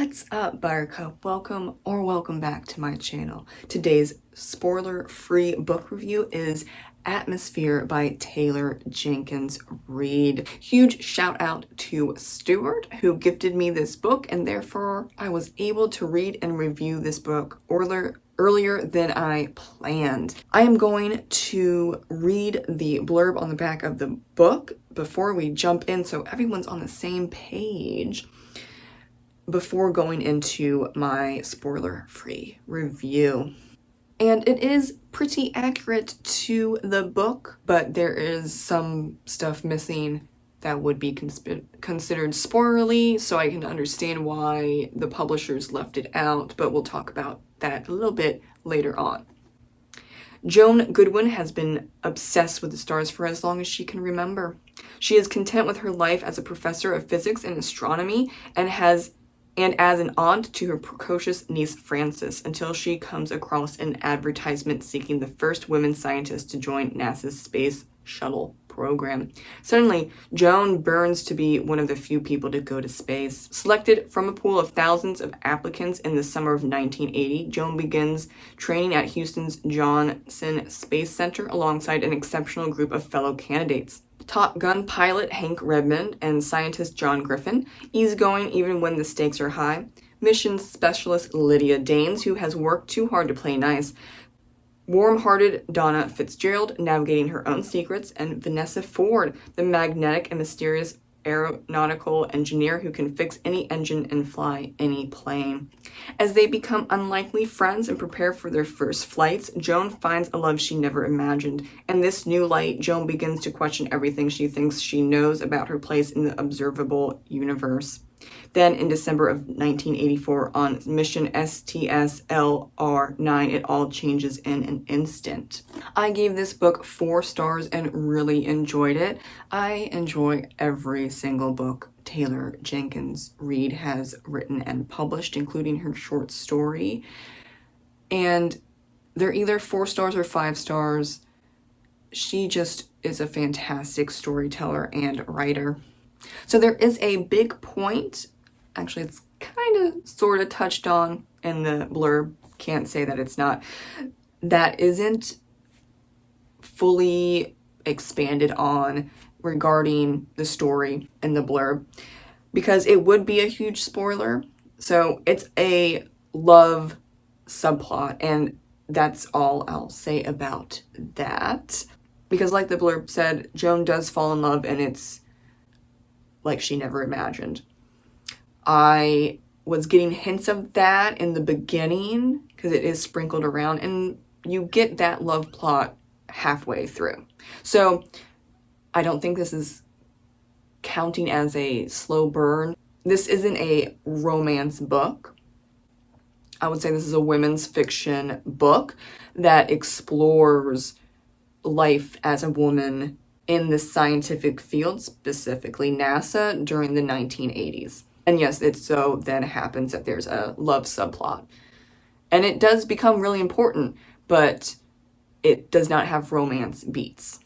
What's up, Buttercup? Welcome back to my channel. Today's spoiler-free book review is Atmosphere by Taylor Jenkins Reid. Huge shout out to Stuart, who gifted me this book, and therefore I was able to read and review this book earlier than I planned. I am going to read the blurb on the back of the book before we jump in so everyone's on the same page before going into my spoiler-free review. And it is pretty accurate to the book, but there is some stuff missing that would be considered spoilerly, so I can understand why the publishers left it out, but we'll talk about that a little bit later on. Joan Goodwin has been obsessed with the stars for as long as she can remember. She is content with her life as a professor of physics and astronomy and as an aunt to her precocious niece Frances, until she comes across an advertisement seeking the first women scientists to join NASA's Space Shuttle program. Suddenly, Joan burns to be one of the few people to go to space. Selected from a pool of thousands of applicants in the summer of 1980, Joan begins training at Houston's Johnson Space Center alongside an exceptional group of fellow candidates. Top Gun pilot Hank Redmond and scientist John Griffin, easygoing even when the stakes are high, mission specialist Lydia Danes, who has worked too hard to play nice, warm-hearted Donna Fitzgerald, navigating her own secrets, and Vanessa Ford, the magnetic and mysterious aeronautical engineer who can fix any engine and fly any plane. As they become unlikely friends and prepare for their first flights, Joan finds a love she never imagined. In this new light, Joan begins to question everything she thinks she knows about her place in the observable universe. Then, in December of 1984, on mission STS-LR9, it all changes in an instant. I gave this book 4 stars and really enjoyed it. I enjoy every single book Taylor Jenkins Reid has written and published, including her short story. And they're either 4 stars or 5 stars. She just is a fantastic storyteller and writer. So there is a big point, actually it's kind of sort of touched on in the blurb, can't say that it's not, that isn't fully expanded on regarding the story in the blurb, because it would be a huge spoiler. So it's a love subplot, and that's all I'll say about that. Because like the blurb said, Joan does fall in love, and it's like she never imagined. I was getting hints of that in the beginning because it is sprinkled around, and you get that love plot halfway through. So I don't think this is counting as a slow burn. This isn't a romance book. I would say this is a women's fiction book that explores life as a woman in the scientific field, specifically NASA, during the 1980s. And yes, it so then happens that there's a love subplot. And it does become really important, but it does not have romance beats.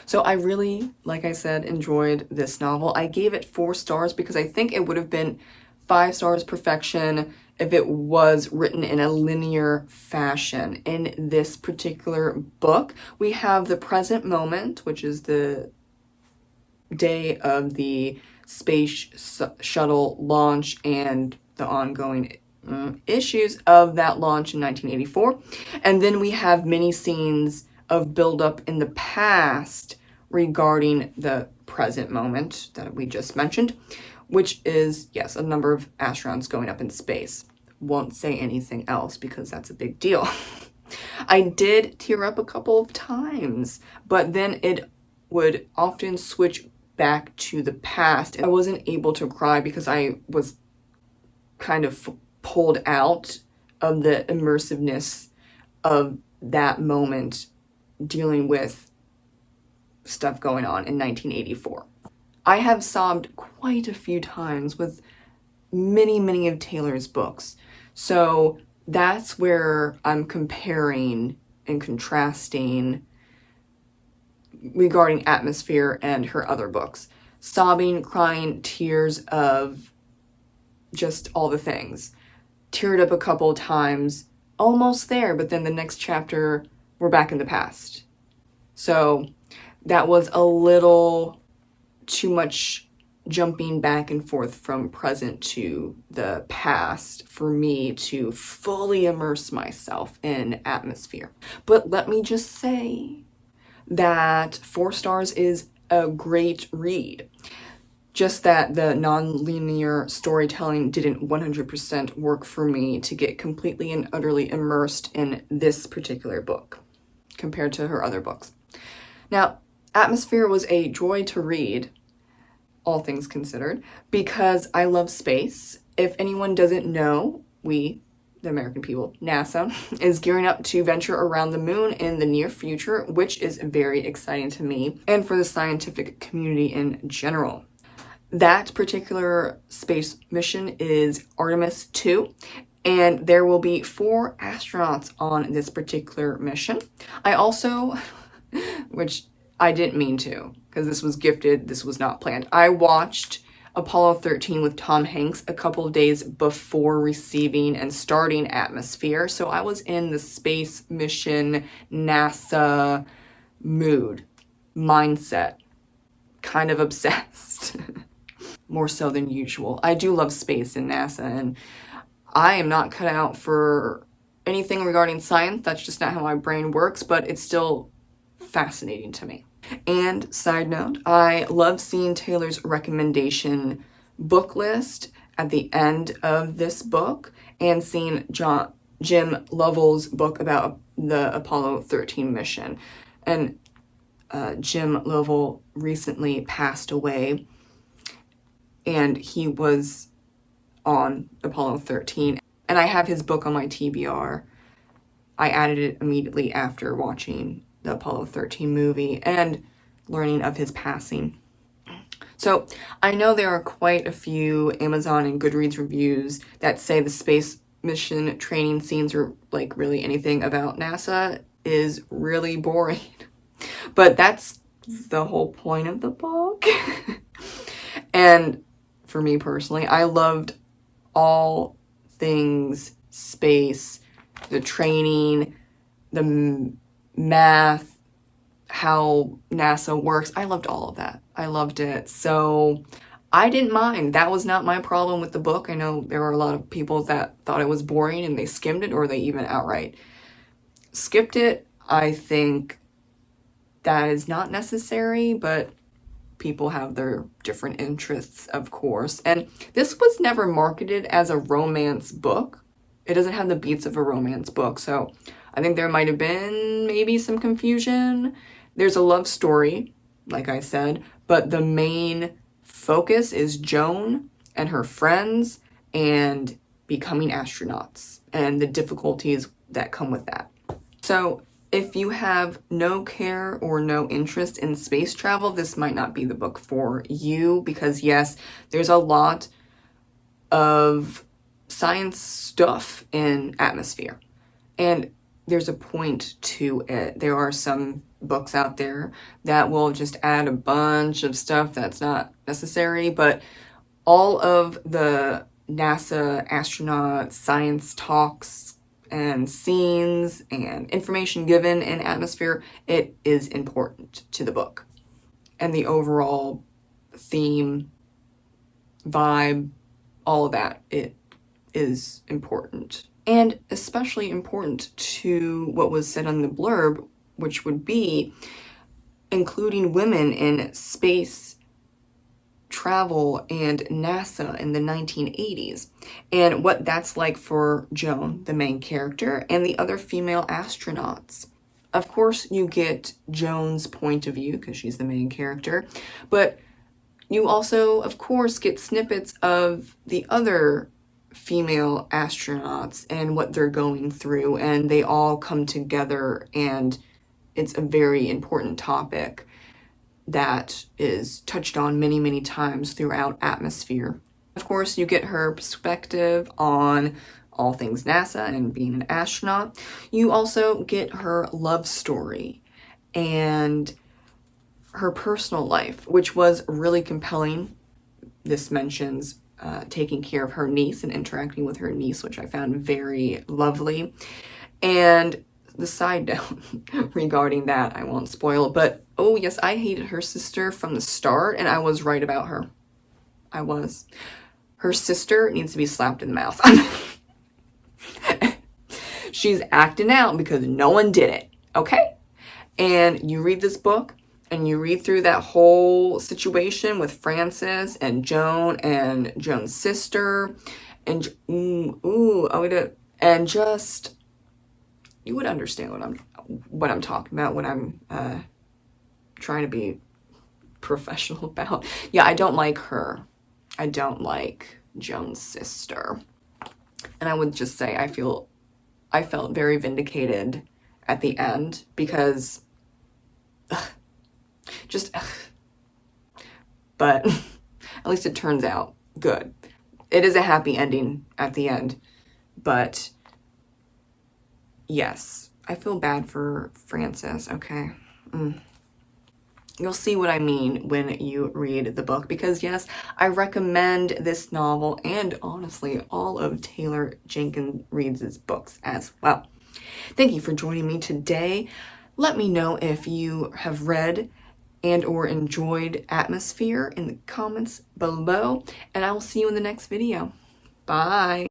So I really, like I said, enjoyed this novel. I gave it 4 stars because I think it would have been 5 stars perfection if it was written in a linear fashion. In this particular book, we have the present moment, which is the day of the space shuttle launch and the ongoing issues of that launch in 1984. And then we have many scenes of buildup in the past regarding the present moment that we just mentioned, which is, yes, a number of astronauts going up in space. Won't say anything else because that's a big deal. I did tear up a couple of times, but then it would often switch back to the past. I wasn't able to cry because I was kind of pulled out of the immersiveness of that moment dealing with stuff going on in 1984. I have sobbed quite a few times with many of Taylor's books. So that's where I'm comparing and contrasting regarding Atmosphere and her other books. Sobbing, crying, tears of just all the things. Teared up a couple times, almost there, but then the next chapter, we're back in the past. So that was a little too much jumping back and forth from present to the past for me to fully immerse myself in atmosphere. But let me just say that 4 stars is a great read. Just that the non-linear storytelling didn't 100% work for me to get completely and utterly immersed in this particular book compared to her other books. Now, Atmosphere was a joy to read, all things considered, because I love space. If anyone doesn't know, we, the American people, NASA, is gearing up to venture around the moon in the near future, which is very exciting to me and for the scientific community in general. That particular space mission is Artemis 2, and there will be 4 astronauts on this particular mission. I also, which I didn't mean to, because this was gifted, this was not planned. I watched Apollo 13 with Tom Hanks a couple of days before receiving and starting Atmosphere, so I was in the space mission NASA mood, mindset, kind of obsessed. More so than usual. I do love space and NASA, and I am not cut out for anything regarding science. That's just not how my brain works, but it's still fascinating to me. And side note, I love seeing Taylor's recommendation book list at the end of this book and seeing Jim Lovell's book about the Apollo 13 mission. And Jim Lovell recently passed away, and he was on Apollo 13. And I have his book on my TBR. I added it immediately after watching the Apollo 13 movie and learning of his passing. So I know there are quite a few Amazon and Goodreads reviews that say the space mission training scenes or like really anything about NASA is really boring. But that's the whole point of the book. And for me personally, I loved all things space, the training, the math, how NASA works. I loved all of that. I loved it. So I didn't mind. That was not my problem with the book. I know there were a lot of people that thought it was boring and they skimmed it, or they even outright skipped it. I think that is not necessary, but people have their different interests, of course. And this was never marketed as a romance book. It doesn't have the beats of a romance book, so I think there might have been maybe some confusion. There's a love story, like I said, but the main focus is Joan and her friends and becoming astronauts and the difficulties that come with that. So if you have no care or no interest in space travel, this might not be the book for you, because yes, there's a lot of science stuff in Atmosphere, and there's a point to it. There are some books out there that will just add a bunch of stuff that's not necessary, but all of the NASA astronaut science talks and scenes and information given in Atmosphere, it is important to the book. And the overall theme, vibe, all of that, it is important. And especially important to what was said on the blurb, which would be including women in space travel and NASA in the 1980s, and what that's like for Joan, the main character, and the other female astronauts. Of course, you get Joan's point of view because she's the main character, but you also, of course, get snippets of the other female astronauts and what they're going through, and they all come together, and it's a very important topic that is touched on many, many times throughout Atmosphere. Of course, you get her perspective on all things NASA and being an astronaut. You also get her love story and her personal life, which was really compelling. This mentions taking care of her niece and interacting with her niece, which I found very lovely. And the side note regarding that, I won't spoil, but oh yes, I hated her sister from the start, and I was right about her. I was. Her sister needs to be slapped in the mouth. She's acting out because no one did it, okay? And you read this book, and you read through that whole situation with Frances and Joan and Joan's sister, and just you would understand what I'm talking about when I'm trying to be professional about. Yeah, I don't like her. I don't like Joan's sister, and I would just say I felt very vindicated at the end because. But at least it turns out good. It is a happy ending at the end, but yes, I feel bad for Frances, okay? You'll see what I mean when you read the book, because yes, I recommend this novel and honestly all of Taylor Jenkins Reid's books as well. Thank you for joining me today. Let me know if you have read and or enjoyed Atmosphere in the comments below, and I will see you in the next video. Bye.